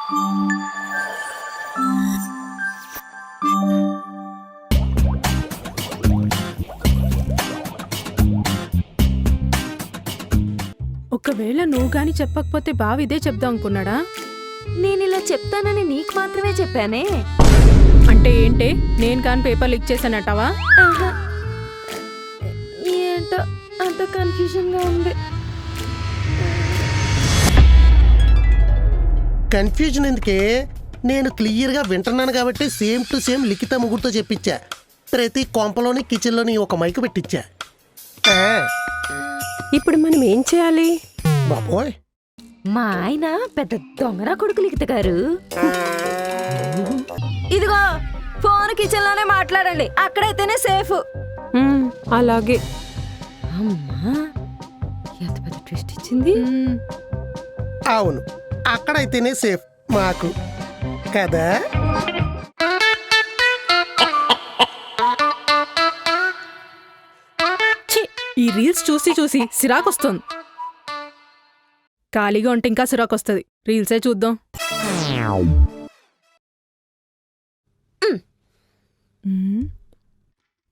ఒకవేళ నువ్వు గాని చెప్పకపోతే బావ ఇదే చెప్దాం అనుకున్నాడా? నేనిలా చెప్తానని నీకు మాత్రమే చెప్పానే. అంటే ఏంటే, నేను కాని పేపర్ లీక్ చేశానటావా? ఆహా. ఏంటో అంత కన్ఫ్యూజన్ గా ఉంది. కన్ఫ్యూజన్ ఎందుకే? నేను క్లియర్గా వింటున్నాను కాబట్టి సేమ్ టు సేమ్ లిఖిత ముగ్గురుతో చెప్పించా. ప్రతి కొంపలోని కిచెన్లోని ఒక మైకు పెట్టించా. ఇప్పుడు మనం ఏం చేయాలి? బాబోయ్, మా ఆయన పెద్ద దొంగరా కొడుకు లిఖిత గారు. ఇదిగో ఫోన్ కిచెన్ లోనే మాట్లాడండి, అక్కడైతేనే సేఫ్. అలాగే. అమ్మా ఎంత పెద్ద ట్విస్ట్ ఇచ్చింది. అవును, అక్కడైతేనే సేఫ్ మాకు కదా. ఈ రీల్స్ చూసి చూసి సిరాకొస్తుంది. ఖాళీగా ఉంటే ఇంకా సిరాకొస్తుంది. రీల్సే చూద్దాం.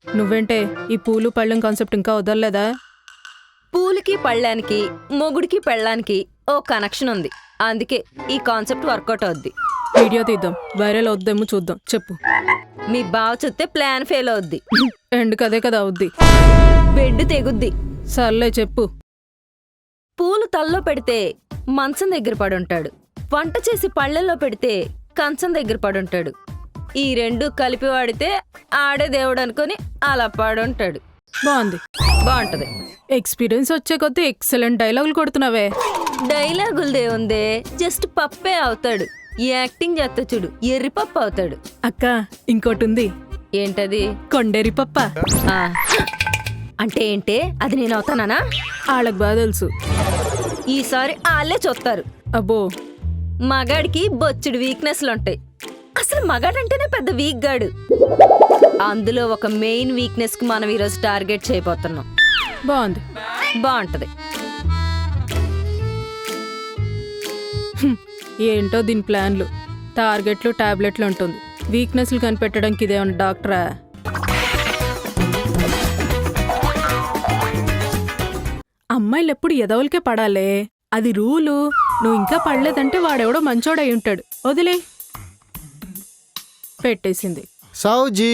నువ్వేంటే ఈ పూలు పళ్ళం కాన్సెప్ట్ ఇంకా వదలలేదా? పూలకి పళ్ళానికి మొగుడికి పెళ్ళానికి ఓ కనెక్షన్ ఉంది, అందుకే ఈ కాన్సెప్ట్ వర్కౌట్ అవుద్ది. వీడియో తీద్దాం, వైరల్ అవుద్దేమో చూద్దాం. చెప్పు. మీ బావ చూస్తే ప్లాన్ ఫెయిల్ అవుద్ది. ఎండ్ కదే కదా అవుద్ది. బెడ్ తెగుద్ది. సర్లే చెప్పు. పూలు తల్లో పెడితే మంచం దగ్గర పడుంటాడు, వంట చేసి పళ్ళెల్లో పెడితే కంచం దగ్గర పడుంటాడు. ఈ రెండు కలిపి వాడితే ఆడే దేవుడు అనుకుని అలా పడుంటాడు. బాగుంది, బాగుంటది. ఎక్స్పీరియన్స్ వచ్చే కొద్దీ ఎక్సలెంట్ డైలాగులు కొడుతున్నావే. డైలాగులదే ఉందే, జస్ట్ పప్పే అవుతాడు. యాక్టింగ్ చేస్తా చూడు, ఎర్రి పప్పు అవుతాడు. అక్క ఇంకోటి ఉంది. ఏంటది? కొండేరి పప్ప. ఆ, అంటే ఏంటే అది నేను అవుతానా? వాళ్ళకి బాగా తెలుసు. ఈసారి వాళ్ళే చూస్తారు. అబ్బో, మగాడికి బొచ్చుడు వీక్నెస్లుంటాయి. అసలు మగాడంటేనే పెద్ద వీక్ గాడు. అందులో ఒక మెయిన్ వీక్నెస్ కి మనం ఈరోజు టార్గెట్ చేయబోతున్నాం. బాగుంది, బాగుంటది. ఏంటో దీని ప్లాన్లు, టార్గెట్లు టాబ్లెట్లు ఉంటుంది. వీక్నెస్లు కనిపెట్టడానికి ఇదేమన్నా డాక్టరా? అమ్మాయిలు ఎప్పుడు ఎదవలకే పడాలే, అది రూలు. నువ్వు ఇంకా పడలేదంటే వాడెవడో మంచోడై ఉంటాడు. వదిలే. పెట్టేసింది. సౌజీ,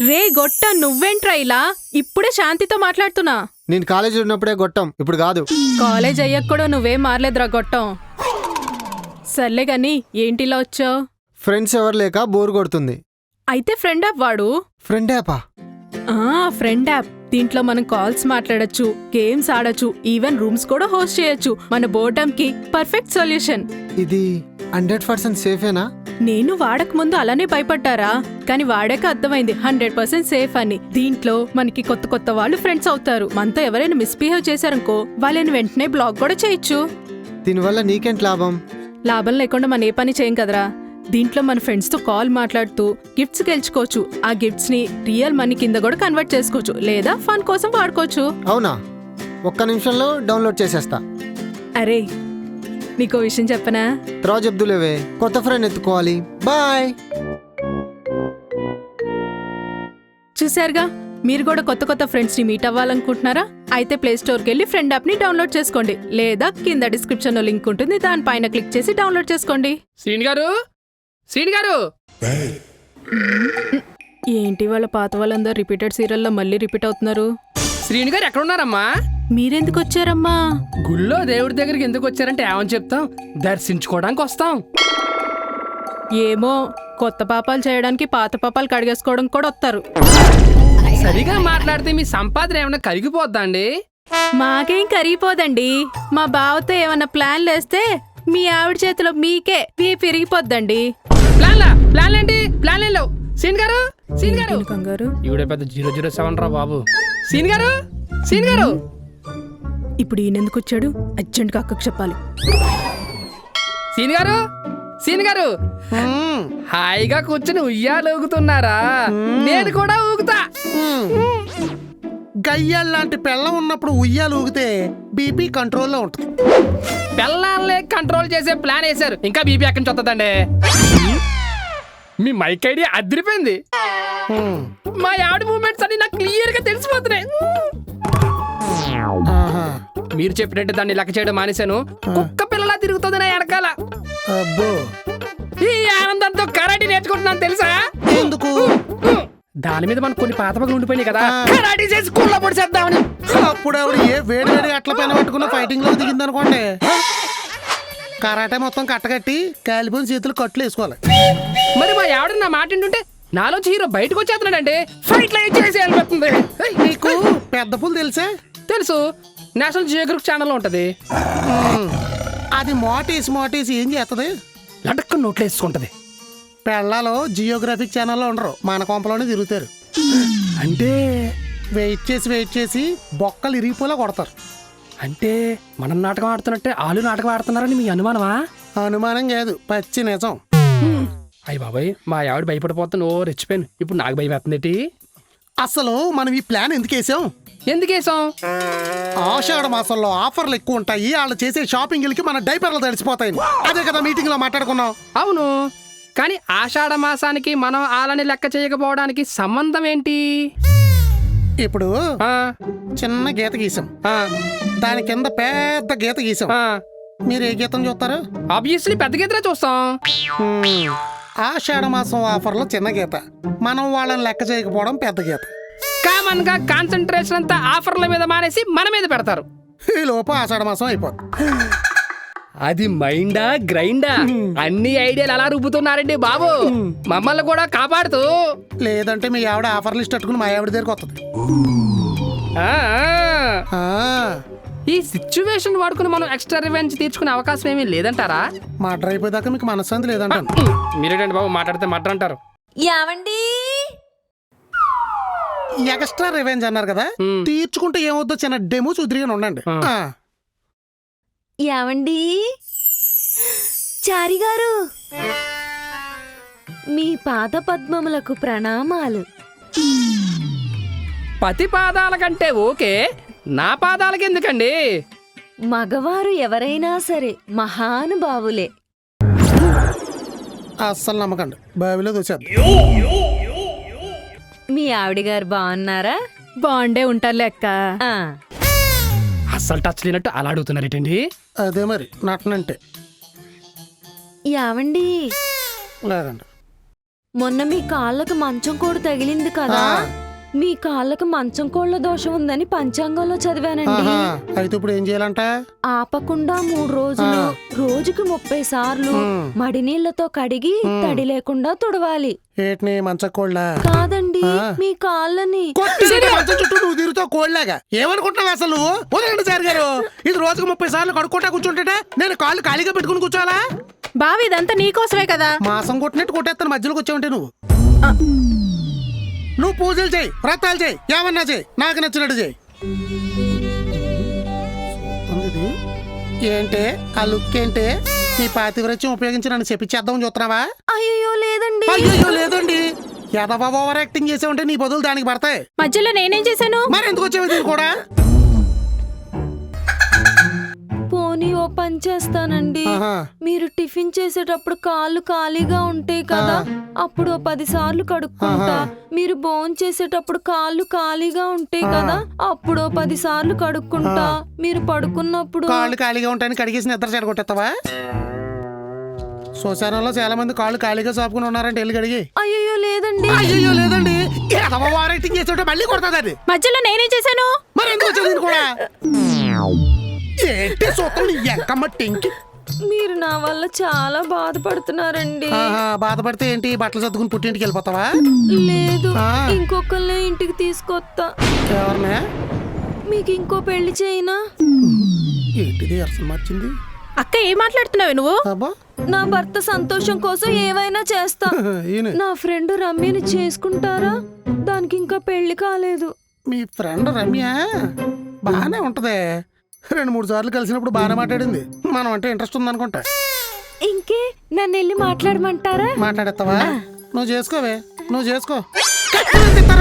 రే గొట్ట, నువ్వేంట్రా ఇలా? ఇప్పుడే శాంతితో మాట్లాడుతున్నా. నేను కాలేజీ ఉన్నప్పుడే గొట్టం, ఇప్పుడు కాదు. కాలేజ్ అయ్యాక కూడా నువ్వేం మారలేదురా గొట్టం. సర్లే గాని ఏంటిలా వచ్చావు? ఫ్రెండ్స్ ఎవరు లేక బోర్ కొడుతుంది. అయితే ఫ్రెండ్ యాప్ వాడు. ఫ్రెండ్ యాపా? Friend app. దీంట్లో మనం కాల్స్ మాట్లాడొచ్చు, గేమ్స్ ఆడొచ్చు, ఈవెన్ రూమ్స్ కూడా హోస్ట్ చేయొచ్చు. మన బోర్డమ్ కి పర్ఫెక్ట్ సొల్యూషన్. ఇది 100% సేఫేనా? నేను వాడక ముందు అలానే భయపడ్డారా, కానీ వాడాక అర్థమైంది 100% సేఫ్ అని. దీంట్లో మనకి కొత్త కొత్త వాళ్ళు ఫ్రెండ్స్ అవుతారు. మనతో ఎవరైనా మిస్బిహేవ్ చేశారనుకో, వాళ్ళని వెంటనే బ్లాక్ కూడా చేయొచ్చు. దీనివల్ల నీకేంటి లాభం? లాభం లేకుండా మనం ఏ పని చేయం కదరా. దీంట్లో మన ఫ్రెండ్స్ తో కాల్ మాట్లాడుతూ గిఫ్ట్స్ గెలుచుకోవచ్చు. ఆ గిఫ్ట్స్ ని రియల్ మనీ కింద కూడా కన్వర్ట్ చేసుకోవచ్చు, లేదా ఫన్ కోసం వాడుకోవచ్చు. అవునా? ఒక్క నిమిషంలో డౌన్లోడ్ చేసేస్తా. అరే నీకో విషయం చెప్పనా? తర్వాత చెప్దులేవే, కొత్త ఫ్రెండ్ ఎత్తుకోవాలి. బాయ్. చూశారుగా, మీరు కూడా కొత్త కొత్త ఫ్రెండ్స్ ని మీట్ అవ్వాలనుకుంటున్నారా? అయితే ప్లే స్టోర్కి వెళ్ళి ఫ్రెండ్ యాప్ ని డౌన్లోడ్ చేసుకోండి, లేదా కింద డిస్క్రిప్షన్ లో లింక్ ఉంటుంది, దానిపైన క్లిక్ చేసి డౌన్లోడ్ చేసుకోండి. శ్రీని గారు, శ్రీని గారు. ఏంటి వాళ్ళ పాత వాళ్ళందరూ రిపీటెడ్ సీరియల్లో మళ్ళీ రిపీట్ అవుతున్నారు? శ్రీని గారు ఎక్కడున్నారమ్మా? మీరెందుకు వచ్చారమ్మా? గుళ్ళో దేవుడి దగ్గరికి ఎందుకు వచ్చారంటే ఏమని చెప్తాం? దర్శించుకోవడానికి వస్తాం. ఏమో, కొత్త పాపాలు చేయడానికి పాత పాపాలు కడిగేసుకోవడం కూడా వస్తారు. సరిగా మాట్లాడితే మీ సంపాదన ఏమైనా కరిగిపోద్దా అండి? మాకేం కరిగిపోదండి. మా బావతో ఏమన్నా ప్లాన్లు వేస్తే మీ ఆవిడ చేతిలో మీకే పెరిగిపోద్దండి. ప్లాన్ ఏంటి? ప్లాన్ లేవు. సీన్ గారు, సీన్ గారు. కంగారు ఈవిడే పెద్ద 007 రా బాబు. సీన్ గారు, సీన్ గారు. ఇప్పుడు ఈయనెందుకు వచ్చాడు? అర్జెంట్గా అక్కకు చెప్పాలి. సీన్ గారు, సీన్ గారు. హాయిగా కూర్చుని ఉయ్యాలు ఊగుతున్నారా? నేను కూడా ఊగుతా. గయ్యాళ్ళ లాంటి పెళ్ళం ఉన్నప్పుడు ఉయ్యాలు ఊగితే బీపీ కంట్రోల్లో ఉంటుంది. పిల్లల్ని కంట్రోల్ చేసే ప్లాన్ వేశారు, ఇంకా బీపీ ఎక్కడి నుంచి వస్తుందండి? మీ మైక్ ఐడియా అదిరిపోయింది. మా ఆవిడ మూమెంట్స్ అన్ని నాకు క్లియర్ గా తెలిసిపోతున్నాయి. ఆహా. మీరు చెప్పినట్టు దాన్ని లెక్క చేయడం మానేశాను. కుక్క పిల్లలా తిరుగుతుంది నా వెనకాల. అబ్బో, ఈ ఆనందంతో కరాటీ నేర్చుకుంటున్నాను తెలుసా? ఎందుకు? దాని మీద మనకు కొన్ని పాత పగలు ఉండిపోయినాయి కదా, కరాటీ చేసి స్కూల్లో పొడిచేద్దామని. అప్పుడు ఆవిడ ఏ వేడి వేడి అట్ల పైన పట్టుకున్న ఫైటింగ్ లో దిగింది అనుకోండి, కరాటే మొత్తం కట్టకట్టి కాలిపోయిన చేతులు కట్లు వేసుకోవాలి. మరి మా ఆవిడ నా మాట వింటుంటే నాలోంచి హీరో బయటకు వచ్చేస్తున్నాడంటే ఫైట్ లైట్ చేసి వెళ్ళిపోతుంది. మీకు పెద్ద పుల్ తెలుసా? తెలుసు, నేషనల్ జియోగ్రఫీ ఛానల్లో ఉంటది. అది మోటేసి ఏం చేస్తుంది? లటక్కు నోట్లో వేసుకుంటది. పెళ్ళాలో జియోగ్రఫిక్ ఛానల్లో ఉండరు, మన కొంపలోనే తిరుగుతారు. అంటే వెయిట్ చేసి బొక్కలు ఇరిగిపోలా కొడతారు. అంటే మనం నాటకం ఆడుతున్నట్టే ఆలు నాటకం ఆడుతున్నారని మీ అనుమానమా? అనుమానం కాదు, పచ్చి నిజం. అయ్య బాబాయ్, మా ఆవిడ భయపడిపోతాను, ఓ రెచ్చిపోయాను. ఇప్పుడు నాకు భయం వేస్తుందేటి? అసలు మనం ఈ ప్లాన్ ఎందుకు వేసాం? ఎందుకేసాం? ఆషాఢ మాసంలో ఆఫర్లు ఎక్కువ ఉంటాయి, వాళ్ళు చేసే షాపింగ్లకి మన డైపర్లు తడిసిపోతాయి. అదే కదా మీటింగ్ లో మాట్లాడుకున్నాం. అవును, కానీ ఆషాఢ మాసానికి మనం ఆలని లెక్క చేయకపోవడానికి సంబంధం ఏంటి? ఇప్పుడు ఆ, చిన్న గీత గీసాం, ఆ, దాని కింద పెద్ద గీత గీసాం. ఆ. మీరు ఏ గీతం చూస్తారు? ఆబ్వియస్లీ పెద్ద గీతనే చూస్తాం. ఆషాఢ మాసం ఆఫర్లో చిన్న గీత, మనం వాళ్ళని లెక్క చేయకపోవడం పెద్ద గీత. కామన్ గా కాన్సన్ట్రేషన్ అంతా ఆఫర్ల మీద మానేసి మన మీద పెడతారు. ఈ లోపు ఆషాఢ మాసం అయిపోతుంది. అది మైండా గ్రైండా? అన్ని ఐడియాలు అలా రుబ్బుతున్నారండి బాబు, మమ్మల్ని కూడా కాపాడుతూ. లేదంటే మీ ఆవిడ ఆఫర్ లిస్ట్ పెట్టుకుని మా ఆవిడ దగ్గరికి వస్తుంది. ఆ, ఆ. ఆ, ఈ సిచ్యువేషన్ వాడుకుని మనం ఎక్స్ట్రా రివెంజ్ తీర్చుకునే అవకాశం ఏమీ లేదంటారా? మర్డర్ అయిపోయేదాకా మీకు మనశ్శాంతి లేదంటాను. మీరేంటండి బాబు మాట్లాడితే మర్డర్ అంటారు? యావండి ఎక్స్ట్రా రివెంజ్ అన్నారు కదా, తీర్చుకుంటే ఏమవుద్దో చిన్న డెమో చూద్రిగానే ఉండండి. ఆ. యావండి చారి గారు, మీ పాద పద్మములకు ప్రణామాలు. పతి పాదాల కంటే ఓకే, నా పాదాలకి ఎందుకండి? మగవారు ఎవరైనా సరే మహానుభావులే. అస్సలు నమ్మకండి, బావిలో దూసేద్దాం. మీ ఆవిడ గారు బాగున్నారా? బాగుండే ఉంటారులే అక్క. ఆ, అస్సలు టచ్ లేనట్టు అలా అడుగుతున్నారేటండి? అదే మరి నటనంటే. యావండి లేదండి. మొన్న మీ కాళ్ళకు మంచం కోడు తగిలింది కదా, మీ కాళ్ళకు మంచం కోళ్ళ దోషం ఉందని పంచాంగంలో చదివానండి. ఆహా, అయితే ఇప్పుడు ఏం చేయాలంట? ఆపకుండా 3 రోజులు రోజుకి 30 సార్లు మడి నీళ్లతో కడిగి తడి లేకుండా తుడవాలి. ఏటిని మంచకోళ్ళ? కాదండి, మీ కాళ్ళని. మంచం చుట్టూ నువ్వు తిరుగుతావు కోళ్ళగా. ఏమనుకుంటున్నావు అసలు నువ్వు? వదలండి సార్ గారు, ఇది రోజుకు 30 సార్లు కడుక్కుంటా కూర్చుంటే నేను కాళ్ళు ఖాళీగా పెట్టుకుని కూర్చోవాలా? బావి ఇదంతా నీకోసమే కదా. మాసం కొట్టినట్టు కొట్టేస్తాను మధ్యలోకి వచ్చావంటే నువ్వు. నువ్వు పూజలు చేయి, వ్రతాలు చేయి, ఏమన్నా చేయి, నాకు నచ్చినట్టు చేయి. ఏంటే ఆ లుక్ ఏంటే? నీ పాతివ్రత్యం ఉపయోగించి నన్ను చెప్పించేద్దామని చూస్తున్నావా? అయ్యో లేదండి. అయ్యో లేదండి, ఎదవా ఓవర్ యాక్టింగ్ చేసావంటే నీ బదులు దానికి పడతాయి. మధ్యలో నేనేం చేశాను? మరి ఎందుకు వచ్చేవి దీన్ని కూడా? పోనీ ఓ పని చేస్తానండి, మీరు టిఫిన్ చేసేటప్పుడు కాళ్ళు ఖాళీగా ఉంటాయి కదా, అప్పుడు 10 సార్లు కడుక్కుంటా. మీరు భోజనం చేసేటప్పుడు కాళ్ళు ఖాళీగా ఉంటాయి కదా, అప్పుడు 10 సార్లు కడుక్కుంటా. మీరు పడుకున్నప్పుడు కాళ్ళు ఖాళీగా ఉంటాయని కడిగేసి నిద్ర చెడగొట్టేస్తావా? శ్మశానంలో చాలా మంది కాళ్ళు ఖాళీగా చాపుకుని ఉన్నారంటే వెళ్ళి కడిగి. అయ్యో లేదండి. అయ్యో లేదండి, ఓవర్ యాక్టింగ్ చేస్తుంటే మళ్ళీ కొడతాది. మధ్యలో నేనేం చేశాను? మరి ఎందుకు వచ్చేది దీన్ని కూడా? ఏంటి సూత్రం నీ ఎక్కమ్మ టెంకి? మీరు నా వల్ల చాలా బాధపడుతున్నారండి. బాధపడితే ఏంటి, బట్టలు సర్దుకుని పుట్టింటికి వెళ్ళిపోతావా? లేదు, ఇంకొకళ్ళే ఇంటికి తీసుకొస్తా. ఎవరినే? మీకు ఇంకో పెళ్లి చేయనా? ఏంటిది అర్థం మార్చింది? అక్క ఏం మాట్లాడుతున్నావు నువ్వు? అబ్బా, నా భర్త సంతోషం కోసం ఏవైనా చేస్తా. నా ఫ్రెండ్ రమ్యని చేసుకుంటారా? దానికి ఇంకా పెళ్లి కాలేదు. మీ ఫ్రెండ్ రమ్య బానే ఉంటదే, 2-3 సార్లు కలిసినప్పుడు బాగానే మాట్లాడింది. మనం అంటే ఇంట్రెస్ట్ ఉందనుకుంటా. ఇంకే నన్ను వెళ్ళి మాట్లాడమంటారా? మాట్లాడేస్తావా? నువ్వు చేసుకోవే, నువ్వు చేసుకో.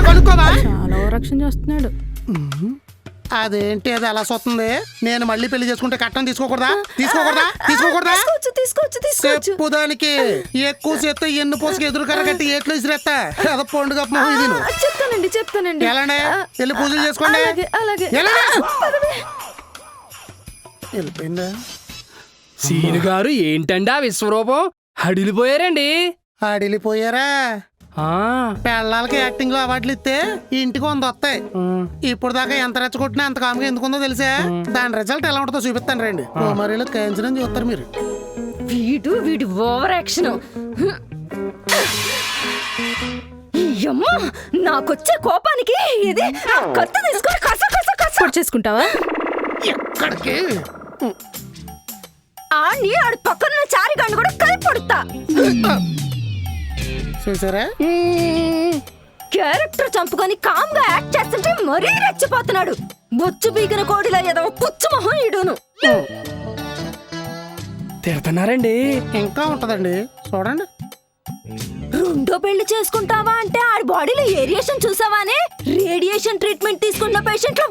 కనుక్కోవా? చాలా రక్షణ చేస్తున్నాడు. అదేంటి అది అలా వస్తుంది? నేను మళ్ళీ పెళ్లి చేసుకుంటే కట్నం తీసుకోకూడదా? తీసుకోకూడదా? తీసుకోకూడదా? తీసుకోవచ్చు చెప్పు దానికి. ఎక్కువ చేస్తే ఎన్ను పోసుకు ఎదురుకర కట్టి ఏట్లో ఇసిరేస్తా. అదో పండుగ మొహం ఇది. చెప్తానండి ఎలాండి? వెళ్ళి పూజలు చేసుకోండి. అలాగే ఎలాండి? వెళ్ళిపోయిందా? సీను గారు ఏంటండి ఆ విశ్వరూపం హడిలిపోయారండి. ఆడిలిపోయారా? ఆ, పెళ్ళాలకి యాక్టింగ్ లో అవార్డులు ఇస్తే ఇంటికి 100 వస్తాయి. ఇప్పుడు దాకా ఎంత రెచ్చగొట్టినా అంత కాముగా ఎందుకుందో తెలుసా? దాని రిజల్ట్ ఎలా ఉంటుందో చూపిస్తాను రండి. మరీలో క్యాన్సర్ చూస్తారు మీరు. వీడు ఓవర్ యాక్షన్. అమ్మా, నాకొచ్చే కోపానికి ఇది ఆ కత్తి తీసుకొని కస పొడి చేసుకుంటావా? ఎక్కడికి? ఆడి పక్కన చారిగాడిని కూడా కలిపి పడుతా. చూసారా? క్యారెక్టర్ చంపుకొని కామ్గా యాక్ట్ చేస్తుంటే మరీ రెచ్చిపోతున్నాడు. బొచ్చు పీకిన కోడిలా ఏదో పుచ్చు మొహం ఇడును. తిడుతున్నారండి. ఇంకా ఉంటదండి, చూడండి. రెండో పెళ్లి చేసుకుంటావా అంటే ఆడి బాడీలో ఏరియేషన్ చూసావానే? రేడియేషన్ ట్రీట్మెంట్ తీసుకున్న పేషెంట్ లో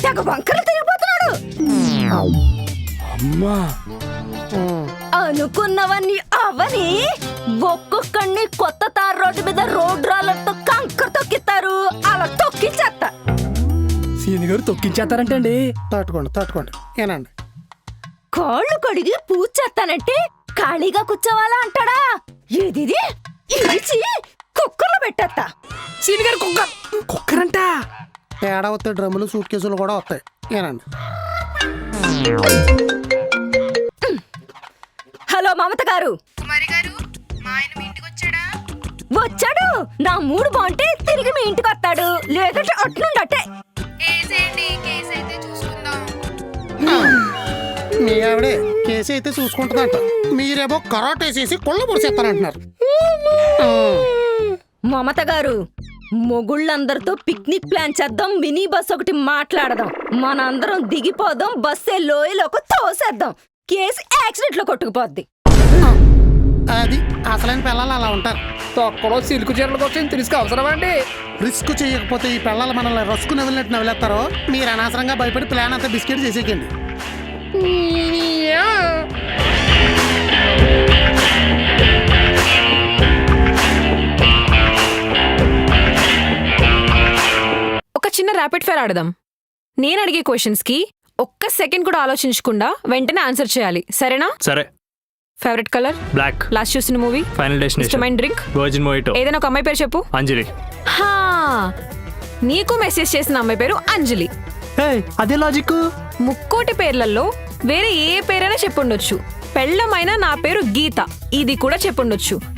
తెగ వంకర్లు తిరిగిపోతున్నాడు. అమ్మా, అనుకున్నవన్నీ అవని ఒక్కొక్కడిని కొత్త తార్ రోడ్డు మీద రోడ్ రాళ్ళతో కంకర తొక్కిస్తారు. అలా తొక్కించేస్తా. సీను గారు తొక్కించేస్తారంటండి. తట్టుకోండి ఏనండి. కాళ్ళు కడిగి పూజ చేస్తానంటే ఖాళీగా కూర్చోవాలా అంటాడా? ఏది ఇడిచి కుక్కర్లో పెట్టేస్తా. సీను గారు కుక్కరంట. తేడా వస్తే డ్రమ్ములు సూట్ కేసులు కూడా వస్తాయి. ఏనండి. హలో మమత గారు. వచ్చాడు. నా మూడు బాగుంటే తిరిగి మీ ఇంటికి వస్తాడు, లేదంటే అట్లుండి అట్టే. మీ ఆవిడే కేసు అయితే చూసుకుంటుందంట. మీరేమో కరాటేసేసి కొళ్ళ పొడిచేస్తానంటున్నారు. మమత గారు, మొగుళ్ళందరితో పిక్నిక్ ప్లాన్ చేద్దాం. మినీ బస్ ఒకటి మాట్లాడదాం. మనందరం దిగిపోదాం. బస్సే లోయలోకి తోసేద్దాం. కేసు యాక్సిడెంట్ లో కొట్టుకుపోద్ది. అది అసలైన పిల్లలు అలా ఉంటారు. తొక్కలో సిల్కు చీరల కోసం తెలుసుకో అవసరం అండి. రిస్క్ చేయకపోతే ఈ పిల్లలు మనల్ని రస్కు నవ్వినట్టు నవ్వులేస్తారో. మీరు అనవసరంగా భయపడి ప్లాన్ అంతా బిస్కెట్ చేసేకండి. ఒక చిన్న ర్యాపిడ్ ఫైర్ ఆడదాం. నేను అడిగే క్వశ్చన్స్ కి ఒక్క సెకండ్ కూడా ఆలోచించకుండా వెంటనే ఆన్సర్ చేయాలి, సరేనా? సరే. Favourite colour? బ్లాక్. లాస్ట్ చూసిన మూవీ? Final destination. ఇష్టమైన డ్రింక్? వర్జిన్ మోయిటో. ఏదైనా ఒక అమ్మాయి పేరు చెప్పు. అంజలి. హా, నీకు మెసేజ్ చేసిన అమ్మాయి పేరు అంజలి. అదే లాజిక్. ముక్కోటి పేర్లలో వేరే ఏ పేరైనా చెప్పుండొచ్చు. పెళ్ళమైనా నా పేరు గీత, ఇది కూడా చెప్పుండొచ్చు.